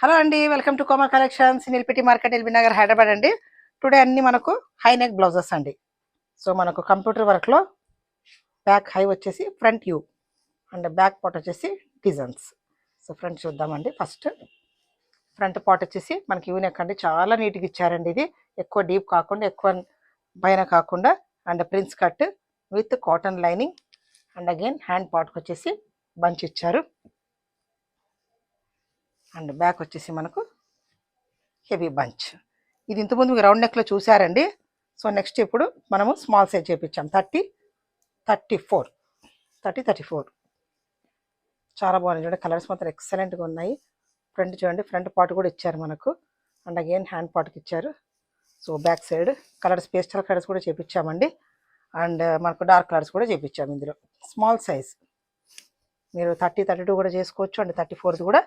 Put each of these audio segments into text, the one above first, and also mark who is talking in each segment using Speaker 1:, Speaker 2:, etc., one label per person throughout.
Speaker 1: Hello అండి, welcome to కోమర్ collections నిల్పిటి మార్కెట్ ఎల్బీ నగర్ హైదరాబాద్ అండి. టుడే అన్ని మనకు హై నెక్ బ్లౌజెస్ అండి. సో మనకు కంప్యూటర్ వర్క్లో బ్యాక్ హై వచ్చేసి front U and back part వచ్చేసి డిజైన్స్. సో ఫ్రంట్ చూద్దామండి. ఫస్ట్ ఫ్రంట్ పార్ట్ వచ్చేసి మనకి యూ నెక్ అండి, చాలా నీట్గా ఇచ్చారండి. ఇది ఎక్కువ డీప్ కాకుండా ఎక్కువ పైన కాకుండా and prince cut with cotton lining and again hand పార్ట్కి వచ్చేసి బంచ్ ఇచ్చారు. అండ్ బ్యాక్ వచ్చేసి మనకు హెవీ బంచ్. ఇది ఇంతకుముందు రౌండ్ నెక్లో చూసారండి. సో నెక్స్ట్ ఇప్పుడు మనము స్మాల్ సైజ్ చేయించాం 34 చాలా బాగున్నాయి చూడండి. కలర్స్ మాత్రం ఎక్సలెంట్గా ఉన్నాయి. ఫ్రంట్ చూడండి, ఫ్రంట్ పార్ట్ కూడా ఇచ్చారు మనకు అండ్ అగైన్ హ్యాండ్ పార్ట్కి ఇచ్చారు. So back side colours pastel colours కూడా చేయించామండి అండ్ మనకు డార్క్ కలర్స్ కూడా చేయించాము. ఇందులో స్మాల్ సైజ్ మీరు 32 కూడా చేసుకోవచ్చు అండ్ 34 కూడా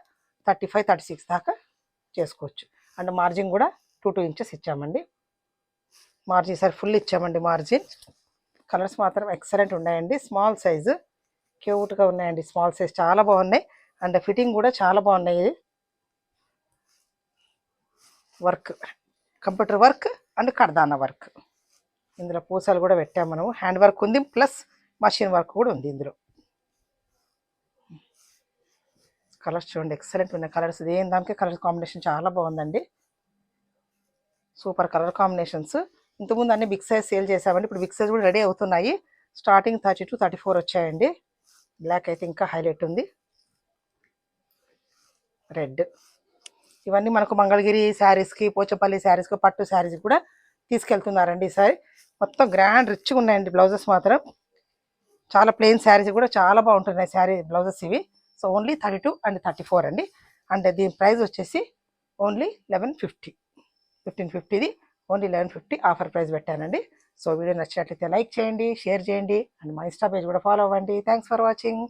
Speaker 1: 35, 36 దాకా చేసుకోవచ్చు. అండ్ మార్జిన్ కూడా 2 ఇంచెస్ ఇచ్చామండి. మార్జిన్ ఈసారి ఫుల్ ఇచ్చామండి మార్జిన్. కలర్స్ మాత్రం ఎక్సలెంట్ ఉన్నాయండి. స్మాల్ సైజు క్యూట్గా ఉన్నాయండి. స్మాల్ సైజ్ చాలా బాగున్నాయి అండ్ ఫిట్టింగ్ కూడా చాలా బాగున్నాయి. వర్క్ కంప్యూటర్ వర్క్ అండ్ కర్దానా వర్క్. ఇందులో పూసలు కూడా పెట్టాము మనము. హ్యాండ్ వర్క్ ఉంది ప్లస్ మషిన్ వర్క్ కూడా ఉంది ఇందులో. కలర్స్ చూడండి ఎక్సలెంట్ ఉన్నాయి. కలర్స్ దేని దానికి కలర్ కాంబినేషన్ చాలా బాగుందండి. Super colour combinations. ఇంతకుముందు అన్ని బిగ్ సైజ్ సేల్ చేసామండి. ఇప్పుడు బిగ్ సైజ్ కూడా రెడీ అవుతున్నాయి. స్టార్టింగ్ 32, 34 వచ్చాయండి. బ్లాక్ అయితే ఇంకా హైలైట్ ఉంది. రెడ్. ఇవన్నీ మనకు మంగళగిరి శారీస్కి, పోచపల్లి శారీస్కి, పట్టు శారీస్ కూడా తీసుకెళ్తున్నారండి. ఈసారి మొత్తం గ్రాండ్ రిచ్గా ఉన్నాయండి బ్లౌజెస్ మాత్రం. చాలా ప్లెయిన్ శారీస్ కూడా చాలా బాగుంటున్నాయి శారీ బ్లౌజెస్ ఇవి. సో ఓన్లీ 32 అండ్ 34 అండి. అండ్ దీని ప్రైస్ వచ్చేసి ఓన్లీ 1150. 1550ది ఓన్లీ 1150 ఆఫర్ ప్రైస్ పెట్టానండి. సో వీడియో నచ్చినట్లయితే లైక్ చేయండి, షేర్ చేయండి అండ్ మా ఇన్స్టా పేజ్ కూడా ఫాలో అవ్వండి. Thanks for watching.